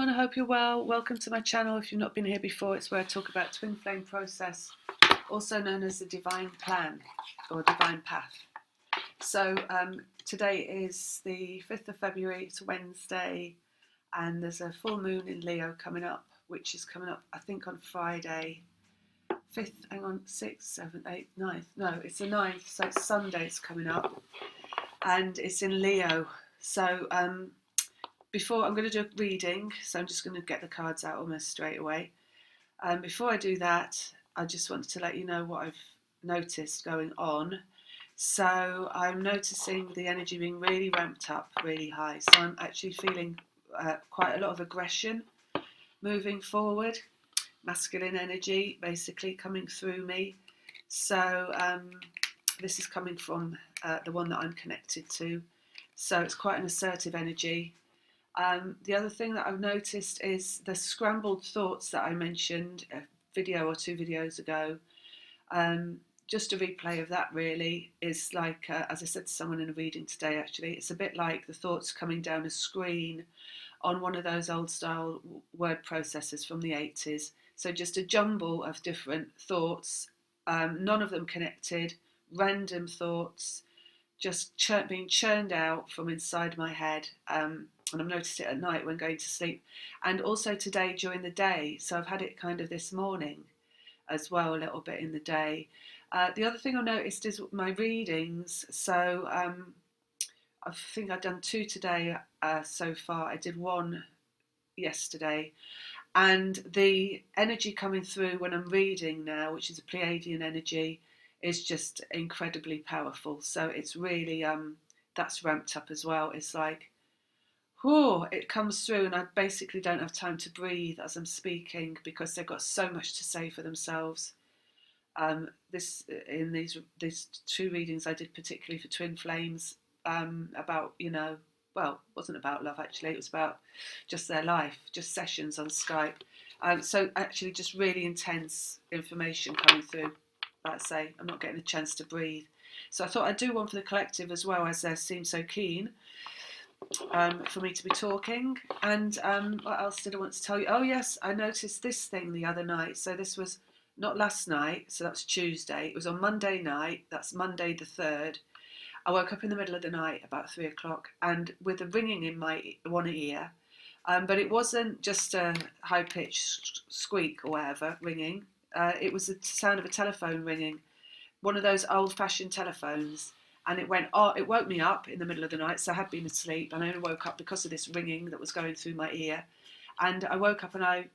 everyone, I hope you're well. Welcome to my channel. If you've not been here before, it's where I talk about twin flame process, also known as the divine plan or divine path. So today is the 5th of February, it's Wednesday, and there's a full moon in Leo coming up, which is coming up I think on Friday 5th, 6th, 7th, 8th, 9th. No, it's the 9th, so it's Sunday it's coming up, and it's in Leo. So before I'm going to do a reading, so I'm just going to get the cards out almost straight away. Before I do that, I just wanted to let you know what I've noticed going on. So I'm noticing the energy being really ramped up, really high. So I'm actually feeling quite a lot of aggression moving forward, masculine energy basically coming through me. So this is coming from the one that I'm connected to. So it's quite an assertive energy. The other thing that I've noticed is the scrambled thoughts that I mentioned a video or two videos ago. Just a replay of that really is like, as I said to someone in a reading today actually, it's a bit like the thoughts coming down a screen on one of those old style word processors from the 80s. So just a jumble of different thoughts, none of them connected, random thoughts, just being churned out from inside my head. And I've noticed it at night when going to sleep, and also today during the day. So I've had it kind of this morning as well, a little bit in the day. The other thing I noticed is my readings. So I think I've done 2 today so far. I did 1 yesterday, and the energy coming through when I'm reading now, which is a Pleiadian energy, is just incredibly powerful. So it's really that's ramped up as well. It's like, oh, it comes through, and I basically don't have time to breathe as I'm speaking because they've got so much to say for themselves. These 2 readings I did particularly for twin flames, about, well, it wasn't about love actually, it was about just their life, just sessions on Skype. So actually just really intense information coming through. Like I say, I'm not getting a chance to breathe. So I thought I'd do one for the collective as well, as they seem so keen for me to be talking. And what else did I want to tell you? Oh yes, I noticed this thing the other night. So this was not last night, so that's Tuesday. It was on Monday night, that's Monday the 3rd. I woke up in the middle of the night about 3 o'clock and with a ringing in my one ear. But it wasn't just a high-pitched squeak or whatever ringing. It was the sound of a telephone ringing, one of those old-fashioned telephones. And it woke me up in the middle of the night, so I had been asleep, and I only woke up because of this ringing that was going through my ear. And I woke up and I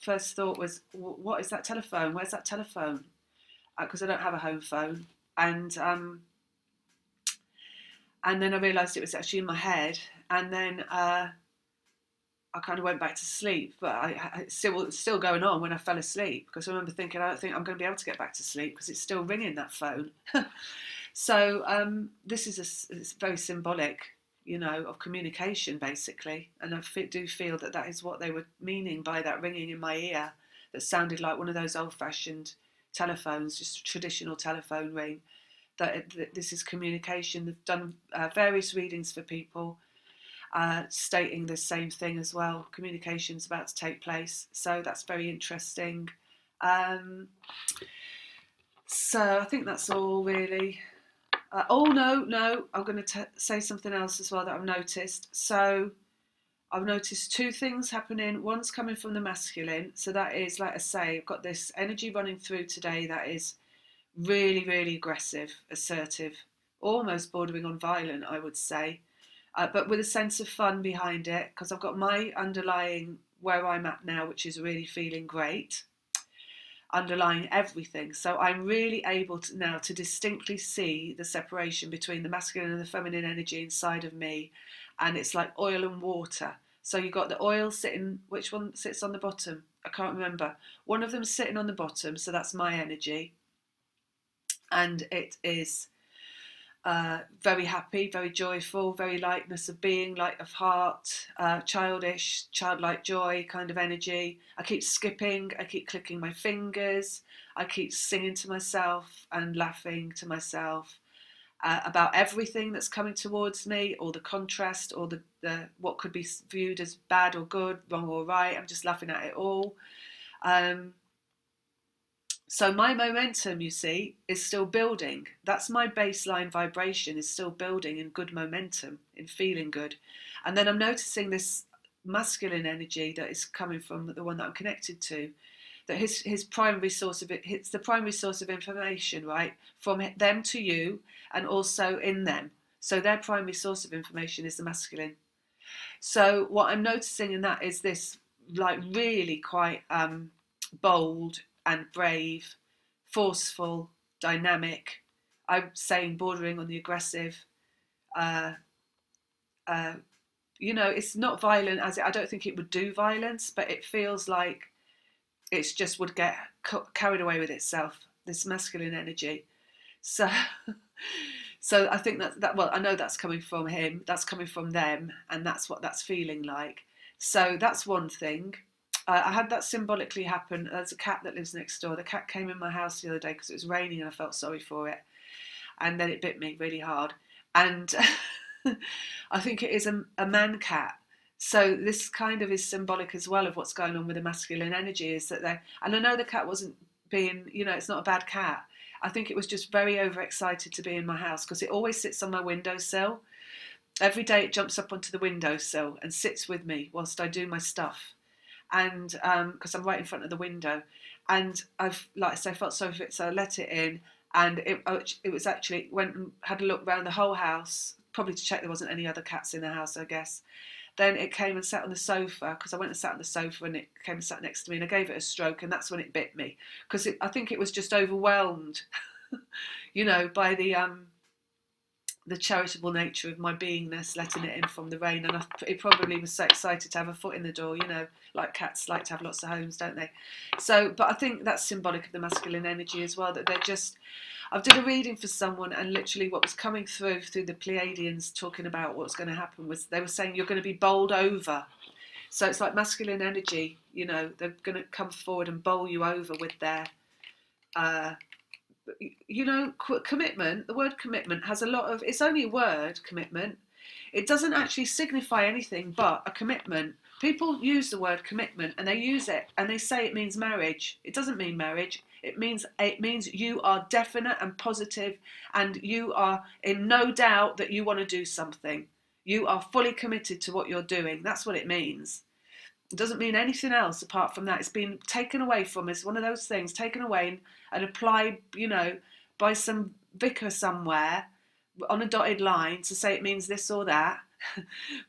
first thought was, what is that telephone? Where's that telephone? Because I don't have a home phone. And then I realised it was actually in my head. And then I kind of went back to sleep, but it was still going on when I fell asleep, because I remember thinking, I don't think I'm going to be able to get back to sleep because it's still ringing, that phone. So this is it's very symbolic, of communication basically, and I do feel that is what they were meaning by that ringing in my ear that sounded like one of those old-fashioned telephones, just a traditional telephone ring, that this is communication. They've done various readings for people stating the same thing as well. Communication's about to take place, so that's very interesting. So I think that's all really. Oh no, I'm going to say something else as well that I've noticed. So I've noticed 2 things happening. One's coming from the masculine, so that is, like I say, I've got this energy running through today that is really, really aggressive, assertive, almost bordering on violent, I would say, but with a sense of fun behind it, because I've got my underlying where I'm at now, which is really feeling great, underlying everything. So I'm really able to now to distinctly see the separation between the masculine and the feminine energy inside of me, and it's like oil and water. So you've got the oil sitting, which one sits on the bottom? I can't remember. One of them's sitting on the bottom, so that's my energy, and it is very happy, very joyful, very lightness of being, light of heart, childish, childlike joy kind of energy. I keep skipping, I keep clicking my fingers, I keep singing to myself and laughing to myself. about everything that's coming towards me, or the contrast, or the what could be viewed as bad or good, wrong or right. I'm just laughing at it all. So my momentum, you see, is still building. That's my baseline vibration, is still building in good momentum, in feeling good. And then I'm noticing this masculine energy that is coming from the one that I'm connected to, that his primary source of it, it's the primary source of information, right, from them to you, and also in them. So their primary source of information is the masculine. So what I'm noticing in that is this, like, really quite bold and brave, forceful, dynamic, I'm saying bordering on the aggressive, uh, it's not violent, I don't think it would do violence, but it feels like it's just would get carried away with itself, this masculine energy. So so I think well, I know that's coming from him, that's coming from them, and that's what that's feeling like. So that's one thing. I had that symbolically happen. There's a cat that lives next door. The cat came in my house the other day because it was raining and I felt sorry for it, and then it bit me really hard. And I think it is a man cat. So this kind of is symbolic as well of what's going on with the masculine energy, is that and I know the cat wasn't being, it's not a bad cat. I think it was just very overexcited to be in my house, because it always sits on my windowsill. Every day it jumps up onto the windowsill and sits with me whilst I do my stuff. And because I'm right in front of the window, and I've, like I say, felt sorry for it, so I let it in, and it was actually, went and had a look around the whole house, probably to check there wasn't any other cats in the house, I guess. Then it came and sat on the sofa, because I went and sat on the sofa, and it came and sat next to me, and I gave it a stroke, and that's when it bit me, because I think it was just overwhelmed, by the charitable nature of my beingness, letting it in from the rain. And it probably was so excited to have a foot in the door, like cats like to have lots of homes, don't they? So, but I think that's symbolic of the masculine energy as well, that they're just, I've did a reading for someone, and literally what was coming through the Pleiadians talking about what's going to happen was, they were saying you're going to be bowled over. So it's like masculine energy, they're going to come forward and bowl you over with their commitment. The word commitment has a lot of, it's only a word, commitment. It doesn't actually signify anything but a commitment. People use the word commitment, and they use it and they say it means marriage. It doesn't mean marriage. It means you are definite and positive, and you are in no doubt that you want to do something. You are fully committed to what you're doing. That's what it means. It doesn't mean anything else apart from that. It's been taken away from us, one of those things, taken away and applied, by some vicar somewhere on a dotted line to say it means this or that,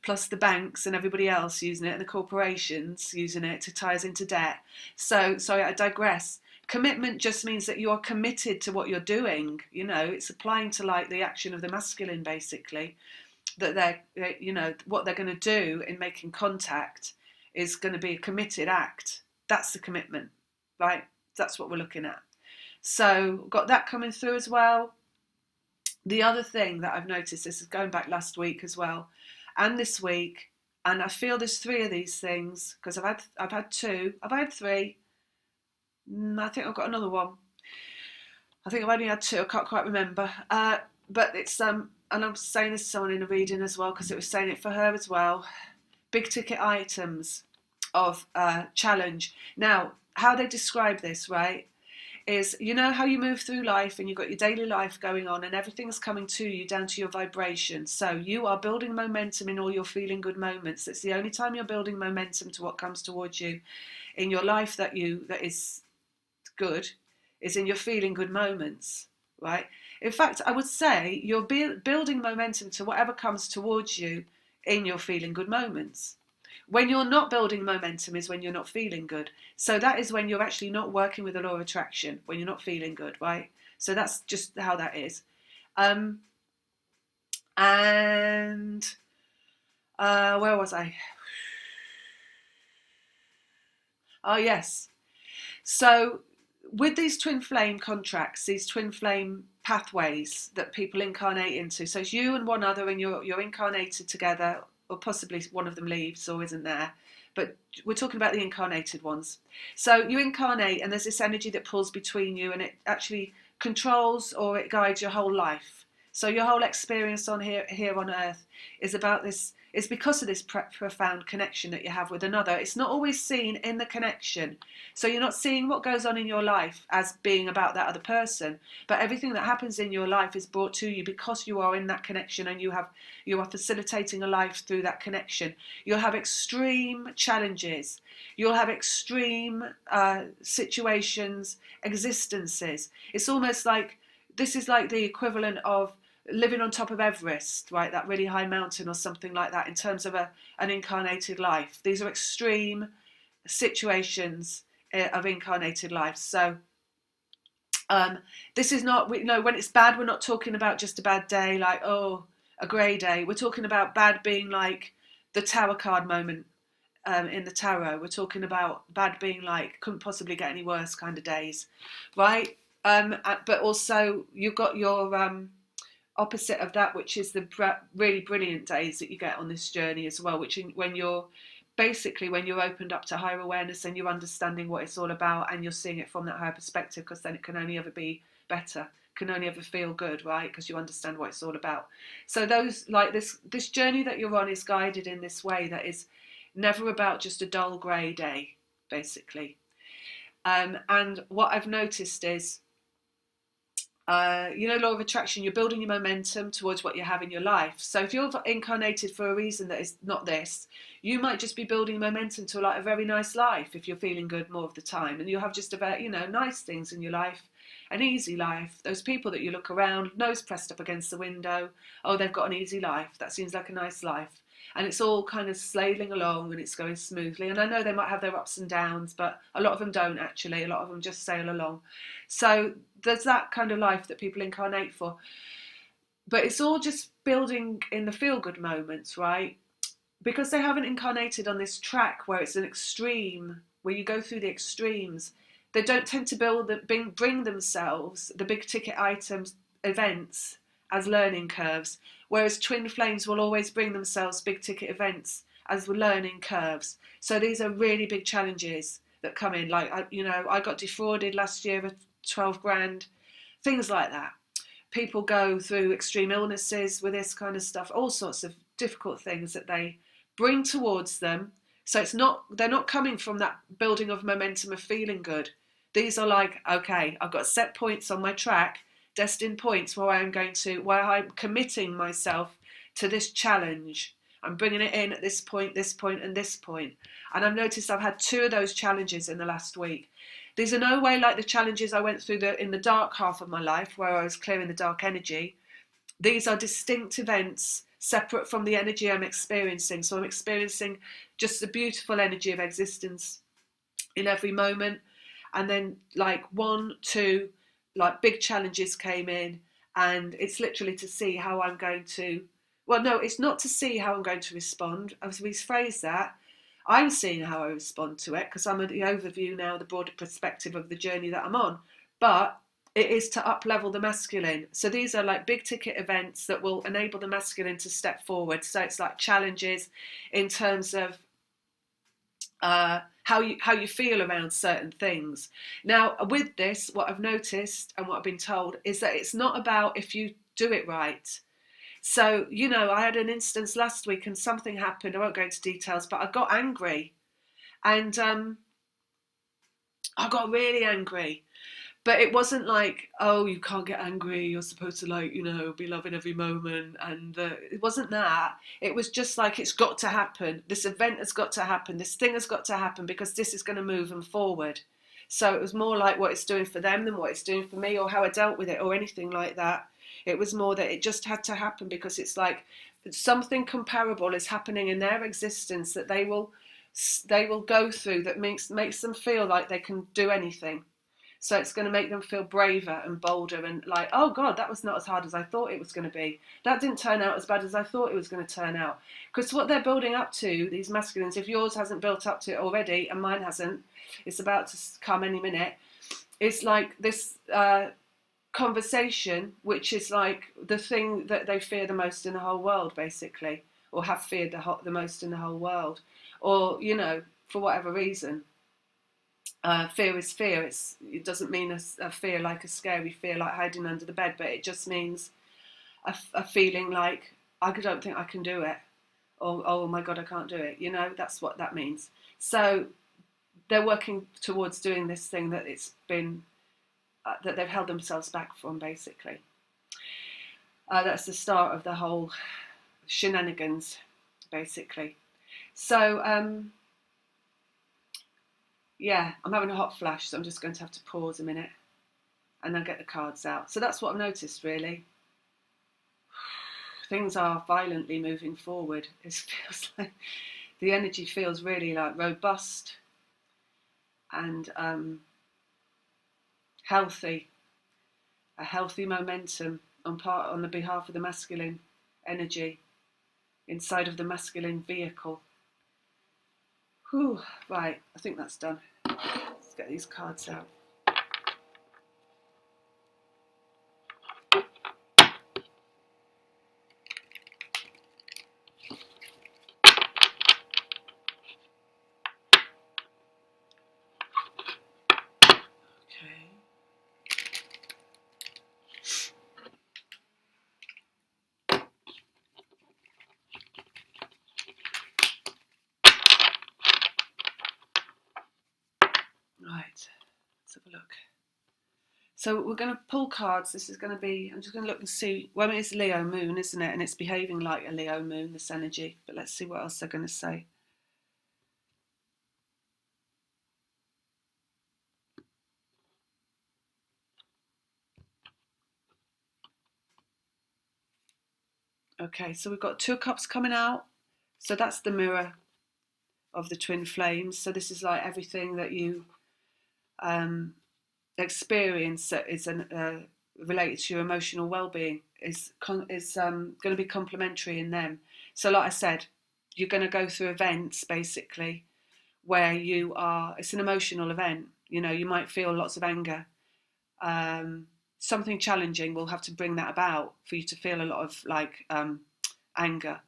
plus the banks and everybody else using it, and the corporations using it to tie us into debt. So, sorry, I digress. Commitment just means that you are committed to what you're doing. It's applying to, like, the action of the masculine, basically, that they're, what they're going to do in making contact is going to be a committed act. That's the commitment, right? That's what we're looking at. So got that coming through as well. The other thing that I've noticed, this is going back last week as well, and this week, and I feel there's 3 of these things, because I've had 2, I've had 3. I think I've got another one. I think I've only had 2. I can't quite remember. But it's and I'm saying this to someone in a reading as well, because it was saying it for her as well. Big ticket items of challenge. Now, how they describe this, right, is, how you move through life and you've got your daily life going on and everything's coming to you down to your vibration. So you are building momentum in all your feeling good moments. It's the only time you're building momentum to what comes towards you in your life that is good, is in your feeling good moments, right? In fact, I would say you're building momentum to whatever comes towards you in your feeling good moments. When you're not building momentum is when you're not feeling good. So that is when you're actually not working with the law of attraction, when you're not feeling good, right? So that's just how that is. And where was I? Oh, yes. So with these twin flame contracts, these twin flame pathways that people incarnate into, so it's you and one other, and you're incarnated together, or possibly one of them leaves or isn't there, but we're talking about the incarnated ones. So you incarnate, and there's this energy that pulls between you, and it actually controls or it guides your whole life. So your whole experience on here on earth is about this. It's because of this profound connection that you have with another. It's not always seen in the connection. So you're not seeing what goes on in your life as being about that other person, but everything that happens in your life is brought to you because you are in that connection, and you are facilitating a life through that connection. You'll have extreme challenges. You'll have extreme situations, existences. It's almost like this is like the equivalent of living on top of Everest, right? That really high mountain or something like that in terms of an incarnated life. These are extreme situations of incarnated life. So this is not, when it's bad, we're not talking about just a bad day, like, oh, a grey day. We're talking about bad being like the Tower card moment in the tarot. We're talking about bad being like couldn't possibly get any worse kind of days, right? But also you've got your opposite of that, which is the really brilliant days that you get on this journey as well, which when you're opened up to higher awareness and you're understanding what it's all about, and you're seeing it from that higher perspective, because then it can only ever be better, can only ever feel good, right? Because you understand what it's all about. So those, like this journey that you're on is guided in this way that is never about just a dull grey day, basically. And what I've noticed is, law of attraction, you're building your momentum towards what you have in your life. So if you're incarnated for a reason that is not this, you might just be building momentum to like a very nice life if you're feeling good more of the time. And you'll have just about, nice things in your life, an easy life. Those people that you look around, nose pressed up against the window, oh, they've got an easy life. That seems like a nice life. And it's all kind of slaving along and it's going smoothly. And I know they might have their ups and downs, but a lot of them don't actually. A lot of them just sail along. So there's that kind of life that people incarnate for. But it's all just building in the feel-good moments, right? Because they haven't incarnated on this track where it's an extreme, where you go through the extremes. They don't tend to bring themselves the big ticket items, events, as learning curves, whereas twin flames will always bring themselves big ticket events as learning curves. So these are really big challenges that come in. Like, I got defrauded last year of 12 grand, things like that. People go through extreme illnesses with this kind of stuff, all sorts of difficult things that they bring towards them. So they're not coming from that building of momentum of feeling good. These are like, okay, I've got set points on my track, destined points where I'm committing myself to this challenge. I'm bringing it in at this point, and this point. And I've noticed I've had 2 of those challenges in the last week. These are no way like the challenges I went through in the dark half of my life, where I was clearing the dark energy. These are distinct events separate from the energy I'm experiencing. So I'm experiencing just the beautiful energy of existence in every moment. And then like 1, 2, like big challenges came in, and it's literally to see how I'm going to, well, no, it's not to see how I'm going to respond. As we phrase that, I'm seeing how I respond to it because I'm at the overview now, the broader perspective of the journey that I'm on. But it is to up-level the masculine. So these are like big ticket events that will enable the masculine to step forward. So it's like challenges in terms of how you feel around certain things. Now, with this, what I've noticed and what I've been told is that it's not about if you do it right. So, I had an instance last week and something happened. I won't go into details, but I got angry. And I got really angry. But it wasn't like, oh, you can't get angry, you're supposed to be loving every moment. And it wasn't that. It was just like, it's got to happen. This event has got to happen. This thing has got to happen because this is going to move them forward. So it was more like what it's doing for them than what it's doing for me or how I dealt with it or anything like that. It was more that it just had to happen because it's like something comparable is happening in their existence that they will go through that makes them feel like they can do anything. So it's going to make them feel braver and bolder and like, oh God, that was not as hard as I thought it was going to be. That didn't turn out as bad as I thought it was going to turn out. Because what they're building up to, these masculines, if yours hasn't built up to it already and mine hasn't, it's about to come any minute. It's like this conversation, which is like the thing that they fear the most in the whole world, basically, or have feared the most in the whole world, or, for whatever reason. Fear is fear. It doesn't mean a fear like a scary fear like hiding under the bed, but it just means a feeling like I don't think I can do it, or oh my God, I can't do it. You know, that's what that means. So they're working towards doing this thing that it's been that they've held themselves back from, basically. That's the start of the whole shenanigans, basically. So yeah, I'm having a hot flash, so I'm just going to have to pause a minute and then get the cards out. So that's what I've noticed, really. Things are violently moving forward. It feels like the energy feels really like robust and healthy, a healthy momentum on the behalf of the masculine energy inside of the masculine vehicle. Whew, right, I think that's done. Let's get these cards out. Okay. Right, let's have a look. So we're going to pull cards. This is going to be, I'm just going to look and see. Well, it's Leo moon, isn't it? And it's behaving like a Leo moon, this energy. But let's see what else they're going to say. Okay, so we've got 2 of Cups coming out. So that's the mirror of the twin flames. So this is like everything that you experience that is related to your emotional well-being is going to be complementary in them. So like I said, you're going to go through events basically where you are, it's an emotional event. You know, you might feel lots of anger. Something challenging will have to bring that about for you to feel a lot of like anger.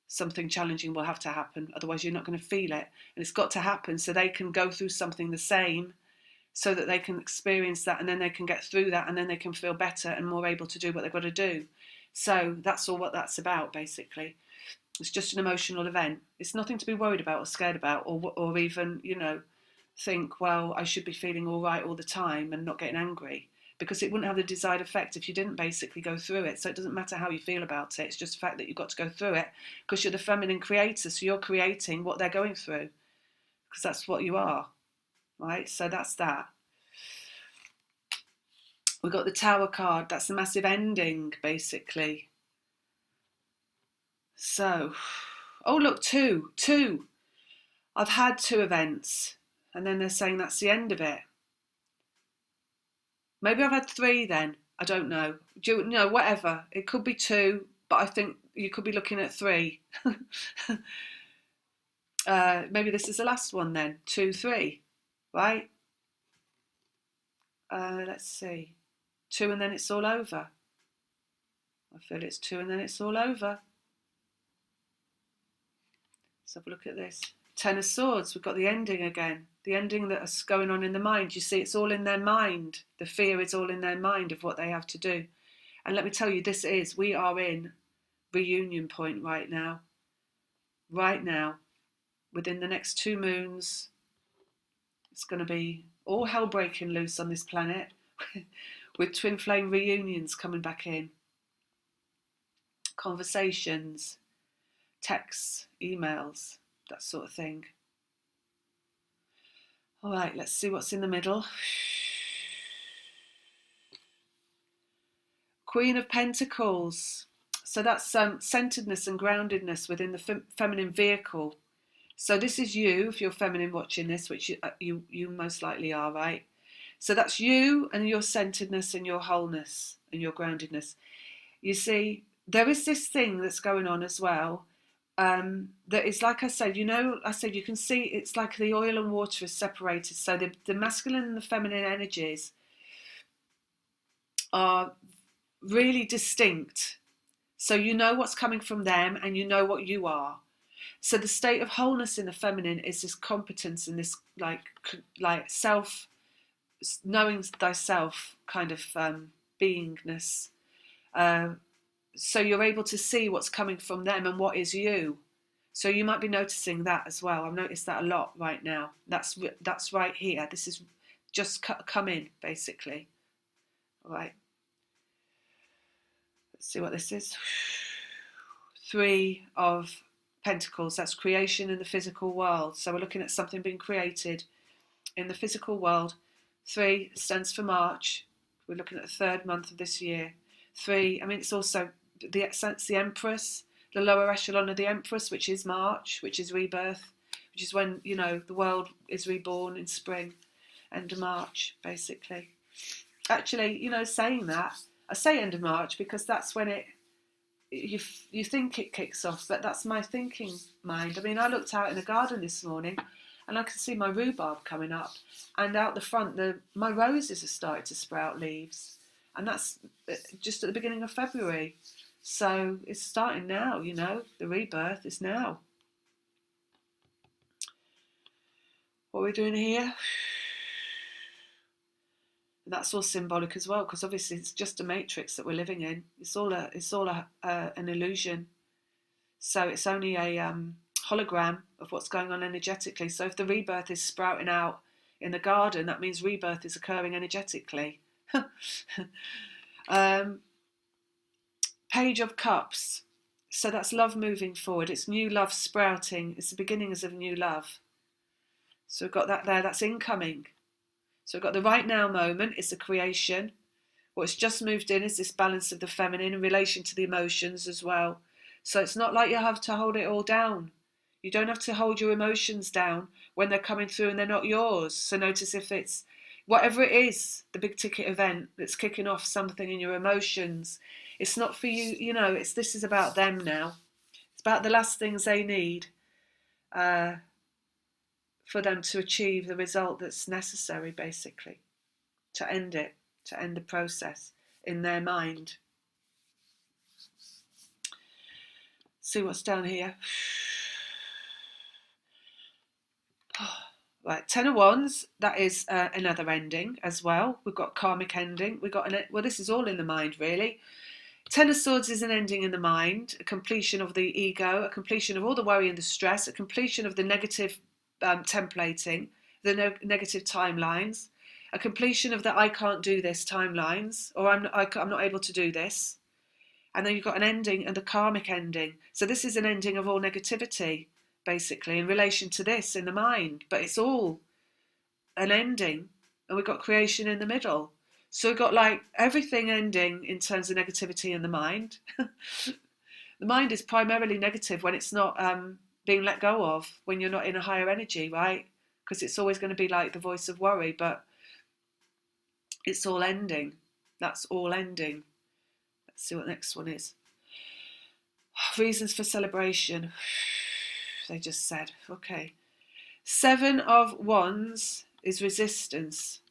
Something challenging will have to happen, otherwise you're not going to feel it. And it's got to happen so they can go through something the same, so that they can experience that, and then they can get through that, and then they can feel better and more able to do what they've got to do. So that's all what that's about, basically. It's just an emotional event. It's nothing to be worried about or scared about, or even, you know, think, well, I should be feeling all right all the time and not getting angry, because it wouldn't have the desired effect if you didn't basically go through it. So it doesn't matter how you feel about it. It's just the fact that you've got to go through it, because you're the feminine creator, so you're creating what they're going through, because that's what you are, right? So that's that. We've got the Tower card. That's the massive ending, basically. So, oh look, two. I've had 2 events, and then they're saying that's the end of it. Maybe I've had 3 then. I don't know. No, whatever. It could be 2, but I think you could be looking at 3. Maybe this is the last one then. 2, 3, right? Let's see. 2 and then it's all over. I feel it's 2 and then it's all over. Let's have a look at this. 10 of Swords, we've got the ending again. The ending that's going on in the mind. You see, it's all in their mind. The fear is all in their mind of what they have to do. And let me tell you, we are in reunion point right now. Right now. Within the next 2 moons, it's going to be all hell breaking loose on this planet with twin flame reunions coming back in. Conversations, texts, emails, that sort of thing. All right, let's see what's in the middle. Queen of Pentacles. So that's centeredness and groundedness within the feminine vehicle. So this is you, if you're feminine watching this, which you most likely are, right? So that's you and your centeredness and your wholeness and your groundedness. You see, there is this thing that's going on as well. That is, like I said, you can see it's like the oil and water is separated. So the masculine and the feminine energies are really distinct. So you know what's coming from them and you know what you are. So the state of wholeness in the feminine is this competence and this like self, knowing thyself kind of beingness. so you're able to see what's coming from them and what is you. So you might be noticing that as well. I've noticed that a lot right now. That's right here. This is just come in, basically. All right. Let's see what this is. 3 of Pentacles. That's creation in the physical world. So we're looking at something being created in the physical world. 3 stands for March. We're looking at the 3rd month of this year. 3, I mean, it's also the Empress, the lower echelon of the Empress, which is March, which is rebirth, which is when, you know, the world is reborn in spring, end of March, basically. Actually, you know, saying that, I say end of March because that's when you think it kicks off, but that's my thinking mind. I mean, I looked out in the garden this morning and I could see my rhubarb coming up, and out the front, my roses have started to sprout leaves, and that's just at the beginning of February. So it's starting now, you know, the rebirth is now. What are we doing here? And that's all symbolic as well, because obviously it's just a matrix that we're living in. It's all an illusion. So it's only a hologram of what's going on energetically. So if the rebirth is sprouting out in the garden, that means rebirth is occurring energetically. Page of Cups. So that's love moving forward. It's new love sprouting. It's the beginnings of new love. So we've got that there. That's incoming. So we've got the right now moment. It's the creation. What's just moved in is this balance of the feminine in relation to the emotions as well. So it's not like you have to hold it all down. You don't have to hold your emotions down when they're coming through and they're not yours. So notice if it's whatever it is, the big ticket event that's kicking off something in your emotions. It's not for you, you know, this is about them now. It's about the last things they need for them to achieve the result that's necessary, basically, to end the process in their mind. See what's down here. Right, 10 of Wands, that is another ending as well. We've got karmic ending. We've got well, this is all in the mind, really. 10 of Swords is an ending in the mind, a completion of the ego, a completion of all the worry and the stress, a completion of the negative templating, the negative timelines, a completion of the I can't do this timelines, or I'm not able to do this. And then you've got an ending and the karmic ending. So this is an ending of all negativity, basically, in relation to this in the mind. But it's all an ending, and we've got creation in the middle. So we've got like everything ending in terms of negativity in the mind. The mind is primarily negative when it's not being let go of, when you're not in a higher energy, right? Because it's always going to be like the voice of worry, but it's all ending. That's all ending. Let's see what the next one is. Reasons for celebration. They just said, okay. 7 of Wands is resistance.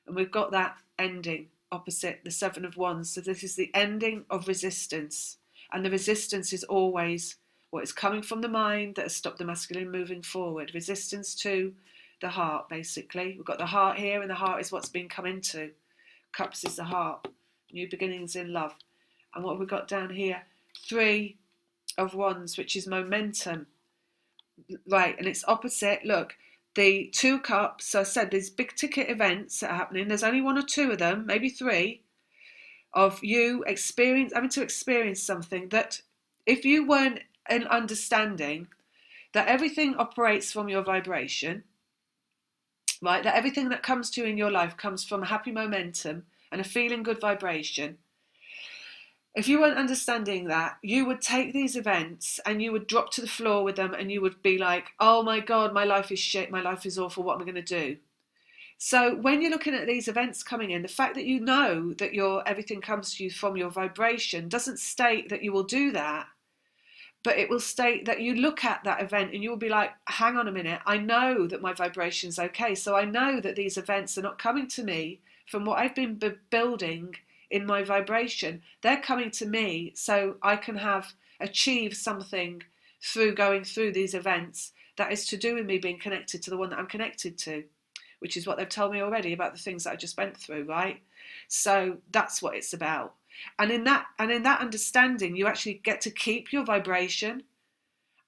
And we've got that ending opposite the 7 of Wands. So this is the ending of resistance. And the resistance is always what is coming from the mind that has stopped the masculine moving forward. Resistance to the heart, basically. We've got the heart here, and the heart is what's been come into. Cups is the heart. New beginnings in love. And what have we got down here? 3 of Wands, which is momentum. Right, and it's opposite. Look, the 2 cups. So I said there's big ticket events that are happening. There's only 1 or 2 of them, maybe 3, of you having to experience something that if you weren't in understanding that everything operates from your vibration, right? That everything that comes to you in your life comes from a happy momentum and a feeling good vibration. If you weren't understanding that, you would take these events and you would drop to the floor with them and you would be like, oh my God, my life is shit, my life is awful, what am I going to do? So when you're looking at these events coming in, the fact that you know that everything comes to you from your vibration doesn't state that you will do that, but it will state that you look at that event and you will be like, hang on a minute, I know that my vibration's okay, so I know that these events are not coming to me from what I've been building in my vibration. They're coming to me so I can achieve something through going through these events that is to do with me being connected to the one that I'm connected to, which is what they've told me already about the things that I just went through, right? So that's what it's about. And in that understanding, you actually get to keep your vibration,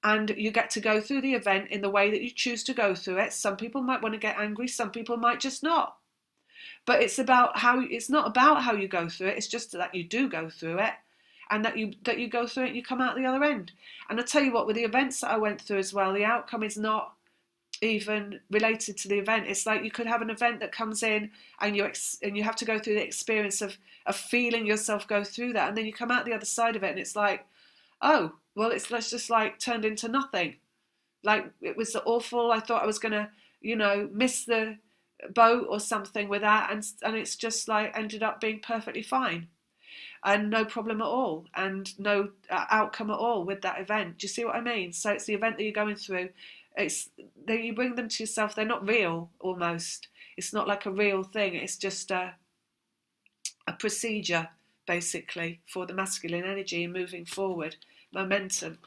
and you get to go through the event in the way that you choose to go through it. Some people might want to get angry, some people might just not. But it's not about how you go through it, it's just that you do go through it, and that you go through it and you come out the other end. And I tell you what, with the events that I went through as well, the outcome is not even related to the event. It's like you could have an event that comes in, and you have to go through the experience of feeling yourself go through that, and then you come out the other side of it and it's like, oh well, it's just like turned into nothing. Like, it was awful, I thought I was gonna miss the boat or something with that, and it's just like ended up being perfectly fine and no problem at all, and no outcome at all with that event. Do you see what I mean? So it's the event that you're going through, you bring them to yourself, they're not real, almost. It's not like a real thing, it's just a procedure, basically, for the masculine energy moving forward, momentum.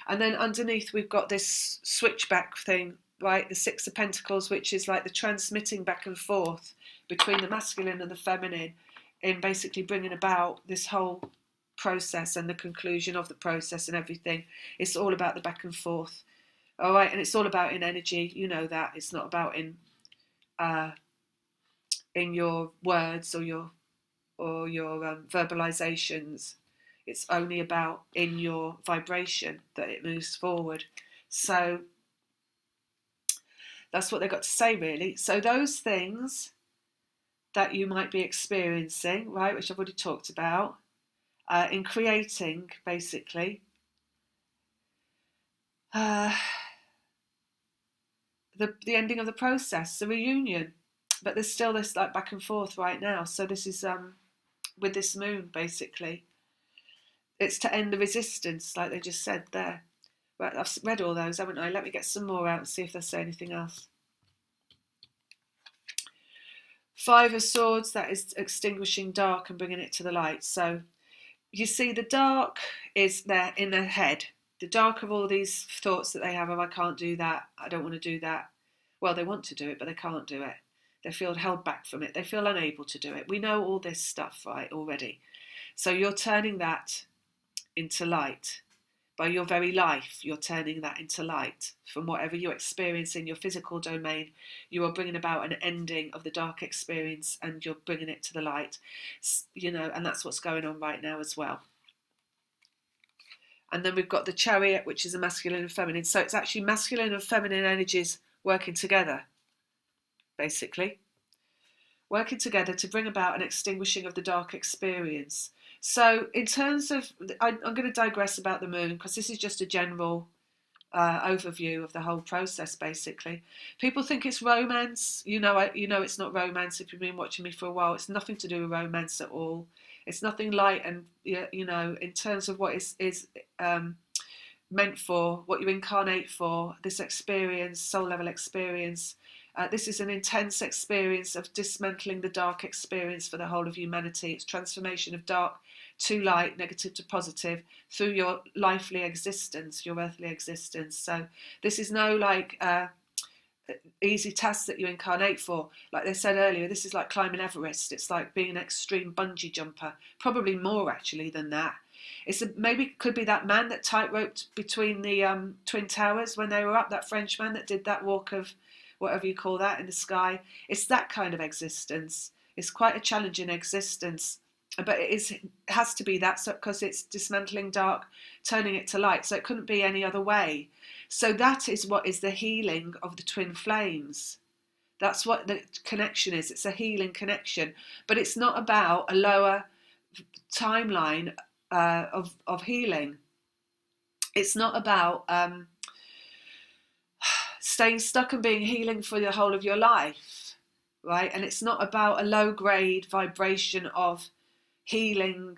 And then underneath we've got this switchback thing, right? The Six of Pentacles, which is like the transmitting back and forth between the masculine and the feminine, in basically bringing about this whole process and the conclusion of the process and everything. It's all about the back and forth, all right? And it's all about in energy, you know that. It's not about in your words or your verbalizations. It's only about in your vibration that it moves forward. So that's what they've got to say, really. So those things that you might be experiencing, right, which I've already talked about, in creating, basically, the ending of the process, the reunion. But there's still this like back and forth right now. So this is with this moon, basically. It's to end the resistance, like they just said there. Right, I've read all those, haven't I? Let me get some more out and see if they say anything else. Five of Swords, that is extinguishing dark and bringing it to the light. So you see, the dark is there in their head. The dark of all these thoughts that they have of, I can't do that, I don't want to do that. Well, they want to do it, but they can't do it. They feel held back from it. They feel unable to do it. We know all this stuff, right, already. So you're turning that into light. By your very life, you're turning that into light. From whatever you experience in your physical domain, you are bringing about an ending of the dark experience, and you're bringing it to the light, and that's what's going on right now as well. And then we've got the Chariot, which is a masculine and feminine. So it's actually masculine and feminine energies working together, basically. Working together to bring about an extinguishing of the dark experience. So in terms of, I'm going to digress about the moon, because this is just a general overview of the whole process, basically. People think it's romance. You know it's not romance if you've been watching me for a while. It's nothing to do with romance at all. It's nothing light, and in terms of what is meant for, what you incarnate for, this experience, soul level experience. This is an intense experience of dismantling the dark experience for the whole of humanity. It's transformation of dark to light, negative to positive, through your lively existence, your earthly existence. So this is no easy task that you incarnate for. Like they said earlier, this is like climbing Everest. It's like being an extreme bungee jumper, probably more actually than that. Maybe could be that man that tightroped between the Twin Towers when they were up, that French man that did that walk of whatever you call that in the sky. It's that kind of existence. It's quite a challenging existence, but it has to be that, because it's dismantling dark, turning it to light. So it couldn't be any other way. So that is what is the healing of the twin flames. That's what the connection is. It's a healing connection, but it's not about a lower timeline of healing. It's not about staying stuck and being healing for the whole of your life, right? And it's not about a low grade vibration of healing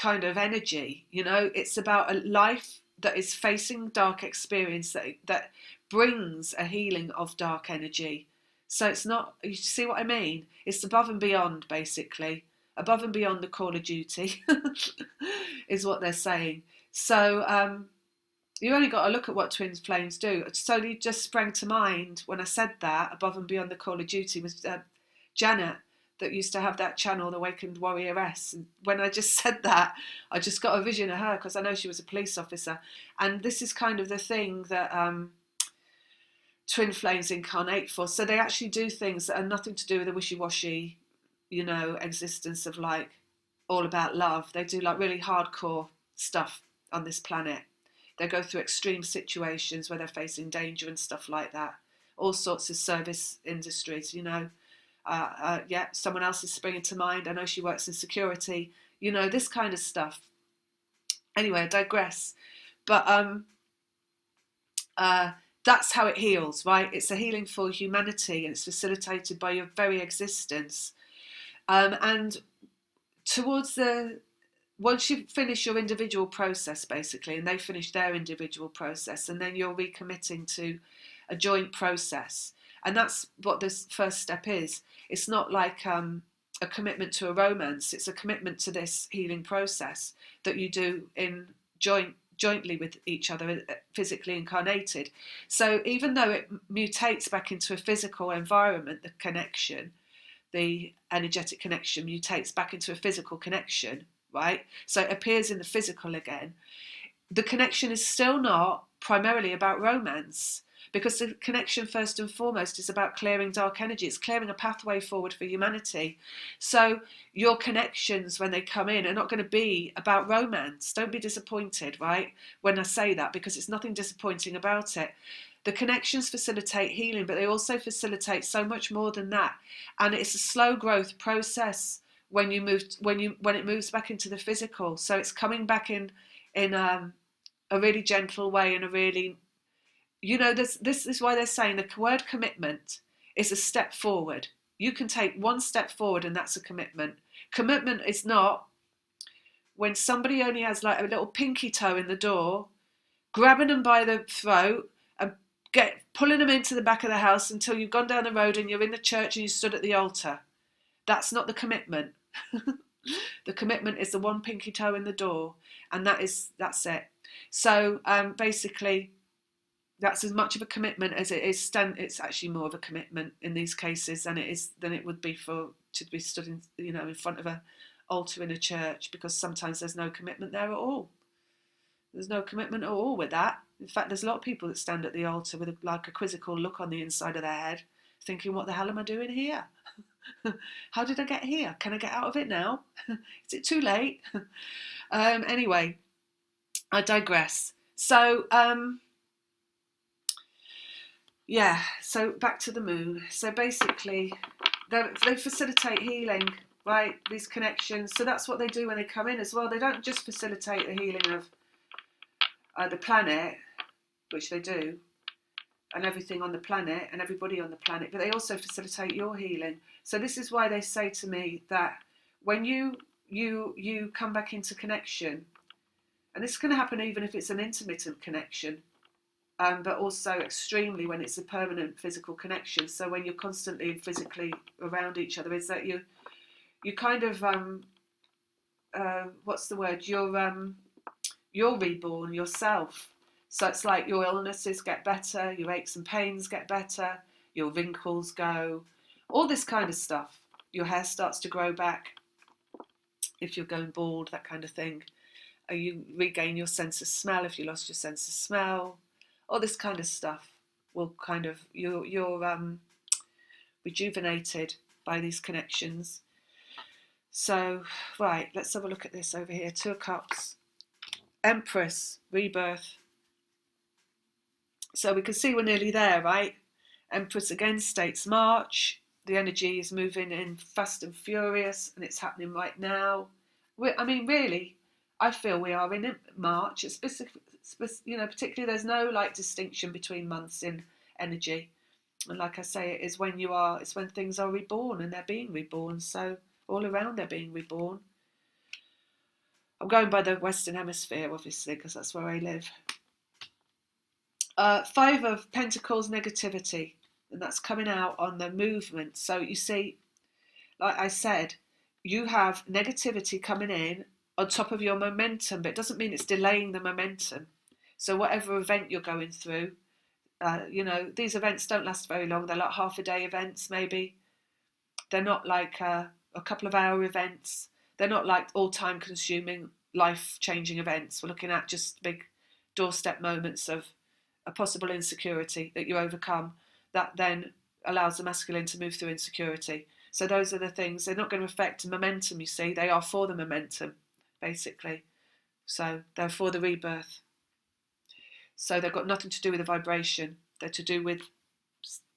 kind of energy. It's about a life that is facing dark experience that brings a healing of dark energy. So it's not, you see what I mean? It's above and beyond, basically. Above and beyond the call of duty is what they're saying. So you only got to look at what twin flames do. It solely just sprang to mind when I said that, above and beyond the call of duty, was Janet that used to have that channel, the Awakened Warrioress. And when I just said that, I just got a vision of her, because I know she was a police officer. And this is kind of the thing that twin flames incarnate for. So they actually do things that are nothing to do with the wishy-washy, existence of like all about love. They do like really hardcore stuff on this planet. They go through extreme situations where they're facing danger and stuff like that. All sorts of service industries, someone else is springing to mind. I know she works in security, this kind of stuff. Anyway, I digress. But that's how it heals, right? It's a healing for humanity, and it's facilitated by your very existence. And towards once you finish your individual process, basically, and they finish their individual process, and then you're recommitting to a joint process. And that's what this first step is. It's not like a commitment to a romance. It's a commitment to this healing process that you do in jointly with each other, physically incarnated. So even though it mutates back into a physical environment, the connection, the energetic connection mutates back into a physical connection, right? So it appears in the physical again. The connection is still not primarily about romance, because the connection first and foremost is about clearing dark energy. It's clearing a pathway forward for humanity. So your connections, when they come in, are not going to be about romance. Don't be disappointed, right, when I say that, because it's nothing disappointing about it. The connections facilitate healing, but they also facilitate so much more than that. And it's a slow growth process when it moves back into the physical. So it's coming back in a really gentle way, and a really, this is why they're saying the word commitment is a step forward. You can take one step forward, and that's a commitment. Commitment is not when somebody only has like a little pinky toe in the door, grabbing them by the throat and pulling them into the back of the house until you've gone down the road and you're in the church and you stood at the altar. That's not the commitment. The commitment is the one pinky toe in the door, and that's it. So basically, that's as much of a commitment as it is. It's actually more of a commitment in these cases than it would be to be stood in front of an altar in a church, because sometimes there's no commitment there at all. There's no commitment at all with that. In fact, there's a lot of people that stand at the altar with a quizzical look on the inside of their head, thinking, what the hell am I doing here? How did I get here? Can I get out of it now? Is it too late? Anyway, I digress. So, so back to the moon. So basically, they facilitate healing, right? These connections. So that's what they do when they come in as well. They don't just facilitate the healing of the planet, which they do, and everything on the planet and everybody on the planet, but they also facilitate your healing. So this is why they say to me that when you come back into connection, and this can happen even if it's an intermittent connection, but also extremely when it's a permanent physical connection. So when you're constantly physically around each other, is that you kind of what's the word? You're reborn yourself. So it's like your illnesses get better, your aches and pains get better, your wrinkles go, all this kind of stuff. Your hair starts to grow back if you're going bald, that kind of thing. You regain your sense of smell if you lost your sense of smell. All this kind of stuff will kind of, you're rejuvenated by these connections. So, right, let's have a look at this over here. 2 of Cups, Empress, rebirth. So we can see we're nearly there, right? Empress again states March. The energy is moving in fast and furious, and it's happening right now. Really, I feel we are in March. It's particularly there's no like distinction between months in energy. And like I say, it's when things are reborn, and they're being reborn. So all around they're being reborn. I'm going by the Western Hemisphere, obviously, because that's where I live. 5 of Pentacles, negativity, and that's coming out on the movement. So you see, like I said, you have negativity coming in on top of your momentum, but it doesn't mean it's delaying the momentum. So whatever event you're going through, these events don't last very long. They're like half a day events, maybe. They're not like a couple of hour events. They're not like all time consuming, life changing events. We're looking at just big doorstep moments of a possible insecurity that you overcome that then allows the masculine to move through insecurity. So those are the things. They're not going to affect momentum, you see. They are for the momentum, basically. So they're for the rebirth. So they've got nothing to do with the vibration. They're to do with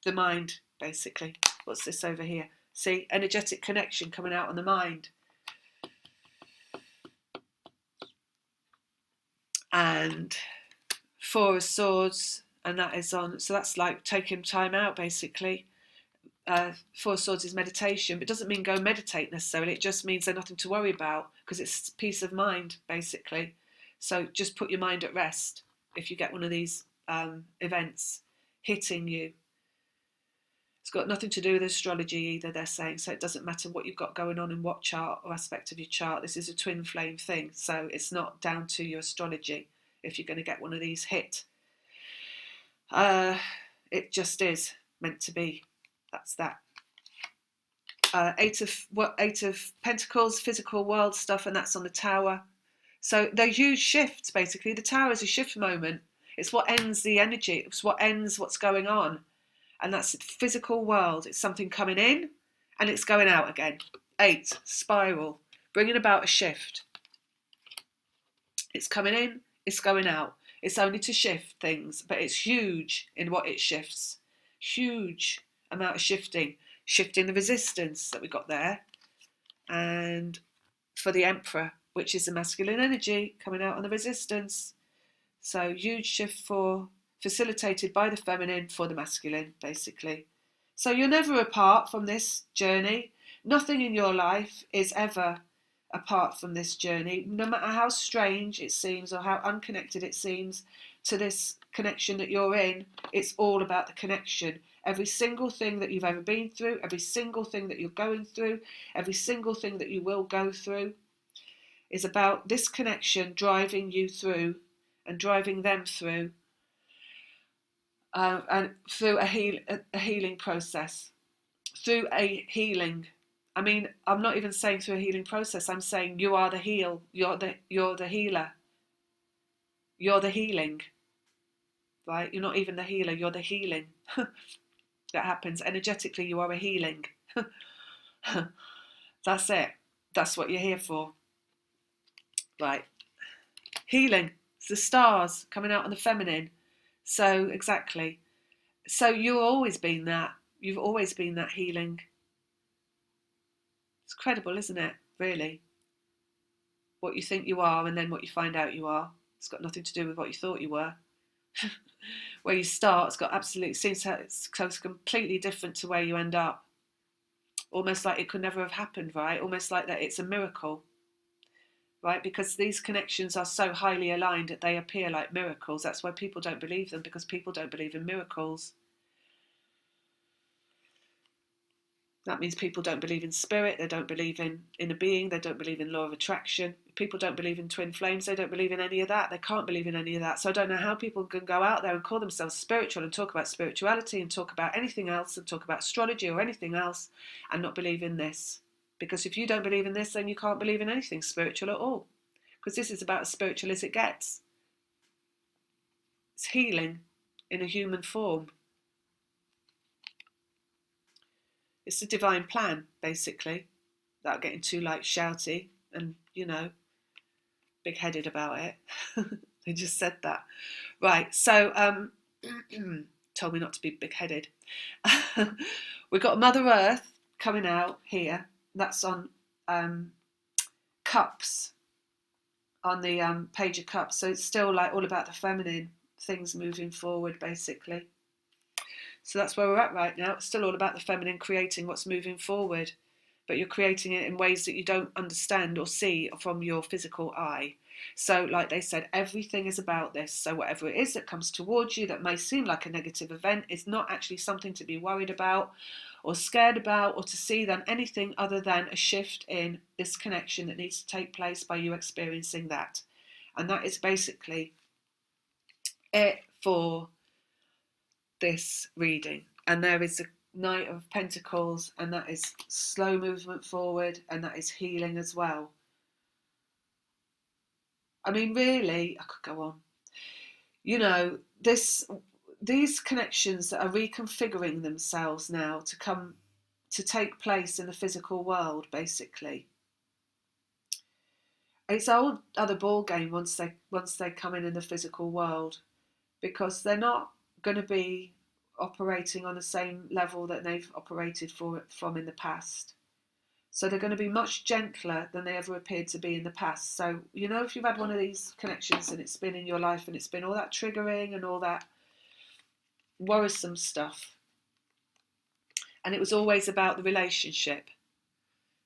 the mind, basically. What's this over here? See, energetic connection coming out on the mind. And Four of Swords, and that is on, so that's like taking time out, basically. Four of Swords is meditation, but it doesn't mean go meditate necessarily. It just means there's nothing to worry about, because it's peace of mind, basically. So just put your mind at rest if you get one of these events hitting you. It's got nothing to do with astrology either, they're saying, so it doesn't matter what you've got going on in what chart or aspect of your chart. This is a twin flame thing, so it's not down to your astrology if you're going to get one of these hit. It just is meant to be. That's that. Eight of Pentacles, physical world stuff, and that's on the Tower. So they're huge shifts, basically. The Tower is a shift moment. It's what ends the energy. It's what ends what's going on. And that's the physical world. It's something coming in and it's going out again. 8, spiral, bringing about a shift. It's coming in, it's going out. It's only to shift things, but it's huge in what it shifts. Huge amount of shifting. Shifting the resistance that we got there. And for the Emperor, which is the masculine energy coming out on the resistance. So huge shift facilitated by the feminine for the masculine, basically. So you're never apart from this journey. Nothing in your life is ever apart from this journey, no matter how strange it seems or how unconnected it seems to this connection that you're in. It's all about the connection. Every single thing that you've ever been through, every single thing that you're going through, every single thing that you will go through is about this connection driving you through and driving them through. And through a healing process, through a healing. I mean, I'm not even saying through a healing process. I'm saying you are the heal. You're the healer. You're the healing, right? You're not even the healer. You're the healing that happens energetically. You are a healing. That's it. That's what you're here for, right? Healing. It's the stars coming out on the feminine. So exactly. So you've always been that. You've always been that healing. It's incredible, isn't it? Really. What you think you are and then what you find out you are. It's got nothing to do with what you thought you were. Where you start, it's completely different to where you end up. Almost like it could never have happened, right? Almost like that it's a miracle. Right, because these connections are so highly aligned that they appear like miracles. That's why people don't believe them, because people don't believe in miracles. That means people don't believe in spirit, they don't believe in inner being, they don't believe in law of attraction. If people don't believe in twin flames, they don't believe in any of that. They can't believe in any of that. So I don't know how people can go out there and call themselves spiritual and talk about spirituality and talk about anything else and talk about astrology or anything else and not believe in this. Because if you don't believe in this, then you can't believe in anything spiritual at all. Because this is about as spiritual as it gets. It's healing in a human form. It's a divine plan, basically, without getting too shouty and, big-headed about it. They just said that. Right, so told me not to be big-headed. We've got Mother Earth coming out here. That's on Cups, on the Page of Cups. So it's still all about the feminine things moving forward, basically. So that's where we're at right now. It's still all about the feminine creating what's moving forward, but you're creating it in ways that you don't understand or see from your physical eye. So like they said, everything is about this. So whatever it is that comes towards you that may seem like a negative event is not actually something to be worried about or scared about or to see than anything other than a shift in this connection that needs to take place by you experiencing that. And that is basically it for this reading. And there is Knight of Pentacles, and that is slow movement forward, and that is healing as well. I mean, really, I could go on. You know, these connections that are reconfiguring themselves now to take place in the physical world, basically. It's a whole other ball game once they come in the physical world, because they're not going to be operating on the same level that they've operated from in the past. So they're going to be much gentler than they ever appeared to be in the past. So, you know, if you've had one of these connections and it's been in your life and it's been all that triggering and all that worrisome stuff, and it was always about the relationship,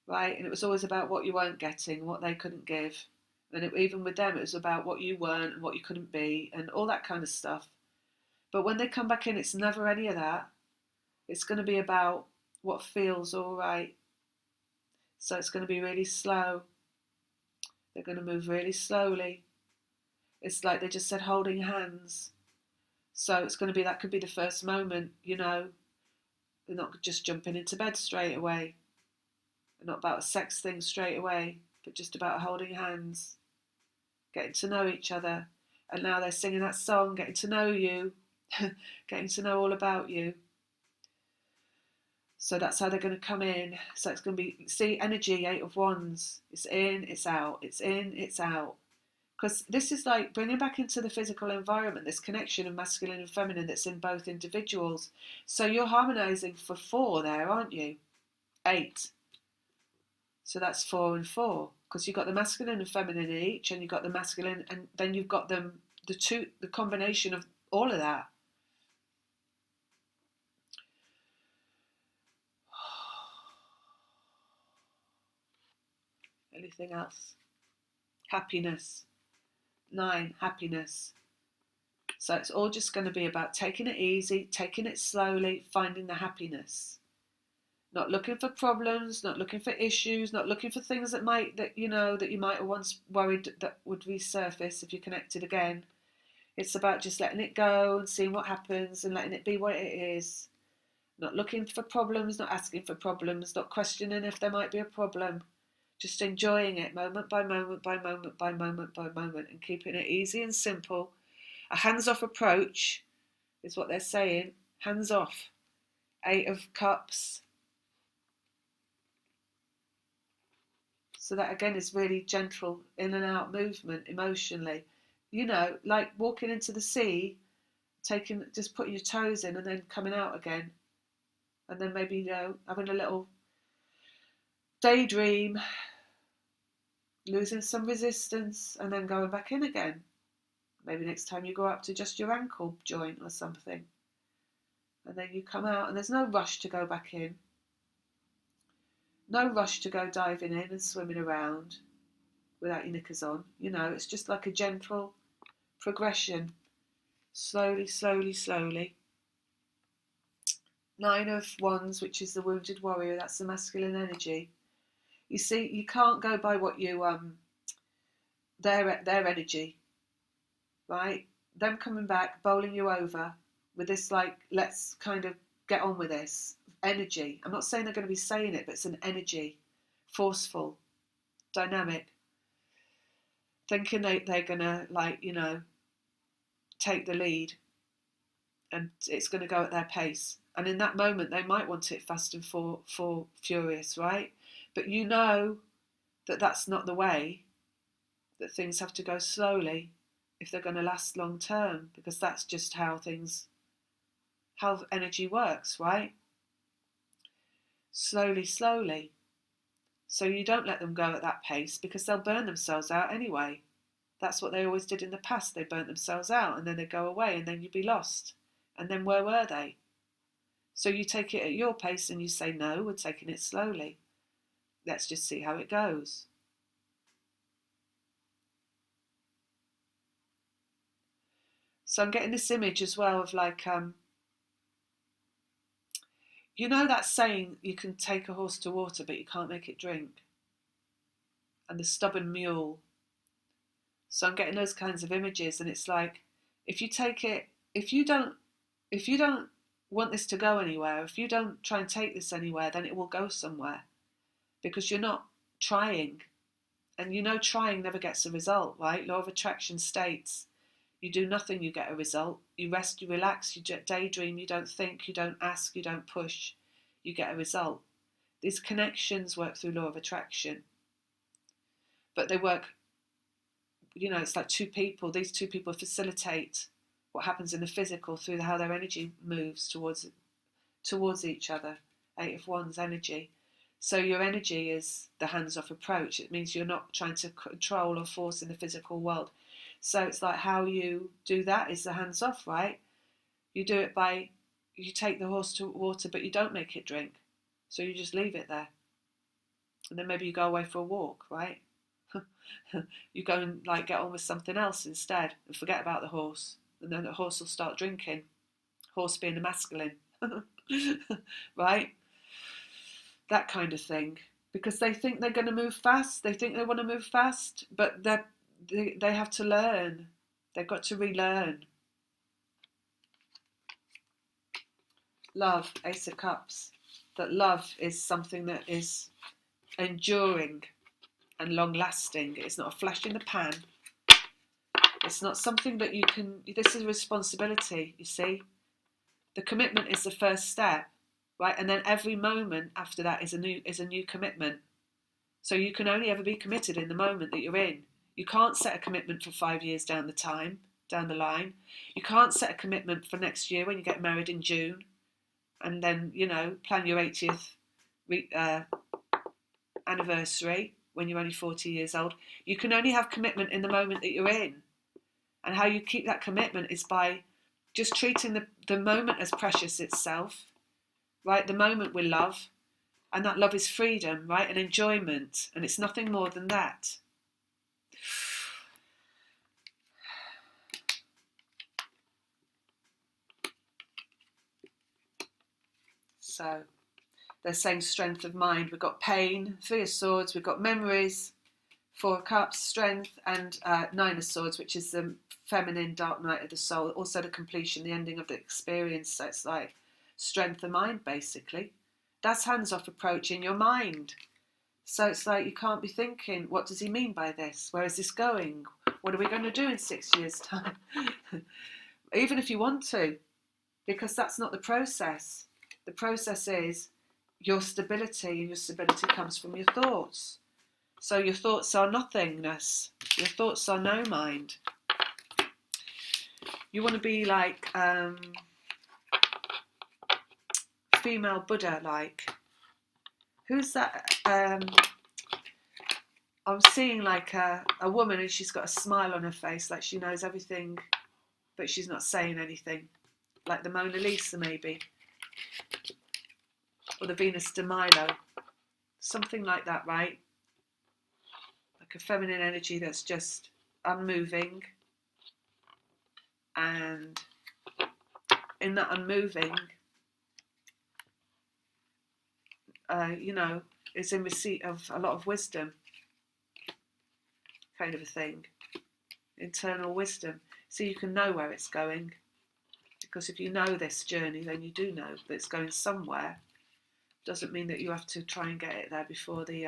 right? And it was always about what you weren't getting, what they couldn't give. And even with them, it was about what you weren't and what you couldn't be and all that kind of stuff. But when they come back in, it's never any of that. It's going to be about what feels all right. So it's going to be really slow. They're going to move really slowly. It's like they just said holding hands. So it's going to be, that could be the first moment, you know. They're not just jumping into bed straight away. They're not about a sex thing straight away, but just about holding hands, getting to know each other. And now they're singing that song, getting to know you, getting to know all about you. So that's how they're going to come in. So it's going to be, see, energy, 8 of Wands. It's in, it's out. It's in, it's out. Because this is like bringing back into the physical environment this connection of masculine and feminine that's in both individuals. So you're harmonizing for 4 there, aren't you? 8. So that's 4 and 4. Because you've got the masculine and feminine in each, and you've got the masculine, and then you've got the combination of all of that. Anything else? Happiness. 9, happiness. So it's all just going to be about taking it easy, taking it slowly, finding the happiness. Not looking for problems, not looking for issues, not looking for things that you might have once worried that would resurface if you connected again. It's about just letting it go and seeing what happens and letting it be what it is. Not looking for problems, not asking for problems, not questioning if there might be a problem. Just enjoying it moment by moment by moment by moment by moment, and keeping it easy and simple. A hands-off approach is what they're saying. Hands off. 8 of Cups. So that again is really gentle in and out movement emotionally. You know, like walking into the sea, just putting your toes in and then coming out again. And then maybe, you know, having a little daydream, losing some resistance, and then going back in again. Maybe next time you go up to just your ankle joint or something. And then you come out, and there's no rush to go back in. No rush to go diving in and swimming around without your knickers on. You know, it's just like a gentle progression. Slowly, slowly, slowly. 9 of Wands, which is the wounded warrior. That's the masculine energy. You see, you can't go by what you their energy, right? Them coming back, bowling you over with this, like, let's kind of get on with this energy. I'm not saying they're going to be saying it, but it's an energy, forceful, dynamic, thinking they're going to, like, you know, take the lead, and it's going to go at their pace. And in that moment, they might want it fast and furious, right? But you know that that's not the way, that things have to go slowly if they're going to last long term, because that's just how energy works, right? Slowly, slowly. So you don't let them go at that pace, because they'll burn themselves out anyway. That's what they always did in the past. They burnt themselves out, and then they'd go away, and then you'd be lost. And then where were they? So you take it at your pace and you say, no, we're taking it slowly. Let's just see how it goes. So I'm getting this image as well of, like, you know that saying, you can take a horse to water, but you can't make it drink? And the stubborn mule. So I'm getting those kinds of images, and it's like, if you don't want this to go anywhere, if you don't try and take this anywhere, then it will go somewhere, because you're not trying. And you know, trying never gets a result, right? Law of attraction states, you do nothing, you get a result. You rest, you relax, you daydream, you don't think, you don't ask, you don't push, you get a result. These connections work through law of attraction. But they work, you know, it's like two people. These two people facilitate what happens in the physical through how their energy moves towards each other. 8 of Wands energy. So your energy is the hands-off approach. It means you're not trying to control or force in the physical world. So it's like how you do that is the hands-off, right? You do it by, you take the horse to water, but you don't make it drink. So you just leave it there. And then maybe you go away for a walk, right? You go and like get on with something else instead and forget about the horse. And then the horse will start drinking. Horse being a masculine, right? That kind of thing, because they think they're going to move fast. They think they want to move fast, but they have to learn. They've got to relearn. Love, Ace of Cups. That love is something that is enduring and long-lasting. It's not a flash in the pan. It's not something that you can. This is a responsibility. You see, the commitment is the first step. Right, and then every moment after that is a new commitment. So you can only ever be committed in the moment that you're in. You can't set a commitment for 5 years down the line. You can't set a commitment for next year when you get married in June, and then plan your 80th anniversary when you're only 40 years old. You can only have commitment in the moment that you're in, and how you keep that commitment is by just treating the moment as precious itself. Right, the moment with love, and that love is freedom, right, and enjoyment, and it's nothing more than that. So they're saying strength of mind. We've got pain, 3 of Swords, we've got memories, 4 of Cups, strength, and 9 of Swords, which is the feminine dark night of the soul, also the completion, the ending of the experience. So it's like strength of mind, basically. That's hands-off approach in your mind. So it's like you can't be thinking, what does he mean by this? Where is this going? What are we going to do in 6 years' time? Even if you want to, because that's not the process. The process is your stability, and your stability comes from your thoughts. So your thoughts are nothingness. Your thoughts are no mind. You want to be like female Buddha, like. Who's that? I'm seeing like a woman, and she's got a smile on her face, like she knows everything, but she's not saying anything. Like the Mona Lisa, maybe. Or the Venus de Milo. Something like that, right? Like a feminine energy that's just unmoving. And in that unmoving, is in receipt of a lot of wisdom, kind of a thing. Internal wisdom. So you can know where it's going. Because if you know this journey, then you do know that it's going somewhere. Doesn't mean that you have to try and get it there before the...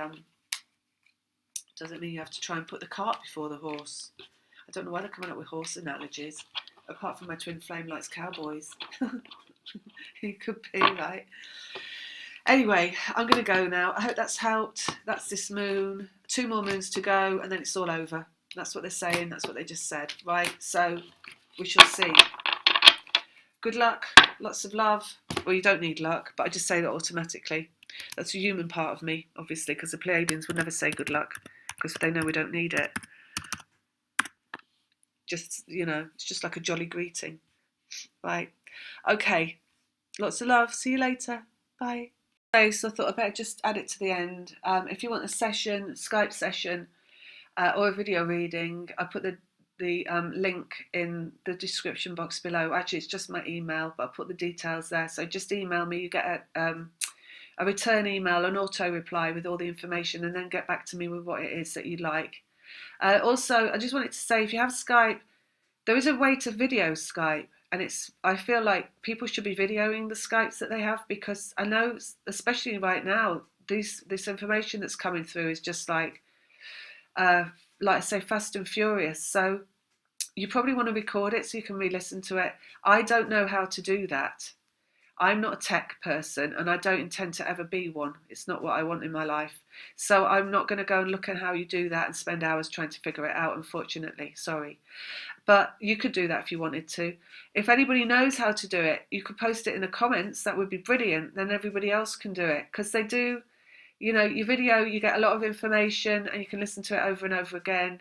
doesn't mean you have to try and put the cart before the horse. I don't know why they're coming up with horse analogies, apart from my twin flame likes cowboys. It could be, right? Anyway, I'm going to go now. I hope that's helped. That's this moon. 2 more moons to go, and then it's all over. That's what they're saying. That's what they just said, right? So we shall see. Good luck. Lots of love. Well, you don't need luck, but I just say that automatically. That's a human part of me, obviously, because the Pleiadians would never say good luck, because they know we don't need it. Just, it's just like a jolly greeting. Right. Okay. Lots of love. See you later. Bye. Okay, so I thought I'd better just add it to the end. If you want a session, Skype session, or a video reading, I put the link in the description box below. Actually, it's just my email, but I'll put the details there. So just email me. You get a return email, an auto reply with all the information, and then get back to me with what it is that you'd like. Also, I just wanted to say, if you have Skype, there is a way to video Skype. and I feel like people should be videoing the Skypes that they have, because I know, especially right now, this information that's coming through is just uh, like I say, fast and furious. So you probably want to record it so you can re-listen to it. I don't know how to do that. I'm not a tech person, and I don't intend to ever be one. It's not what I want in my life. So I'm not going to go and look at how you do that and spend hours trying to figure it out, unfortunately. Sorry. But you could do that if you wanted to. If anybody knows how to do it, you could post it in the comments. That would be brilliant. Then everybody else can do it, because they do, your video, you get a lot of information and you can listen to it over and over again.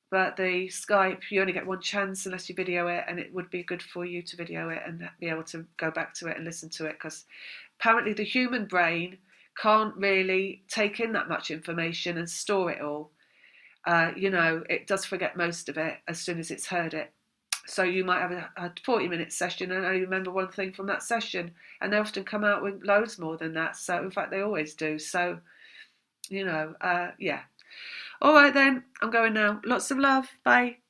But the Skype, you only get one chance unless you video it, and it would be good for you to video it and be able to go back to it and listen to it, because apparently the human brain can't really take in that much information and store it all. It does forget most of it as soon as it's heard it. So you might have a 40-minute session and only remember one thing from that session, and they often come out with loads more than that. So in fact, they always do. So, yeah. All right then, I'm going now. Lots of love. Bye.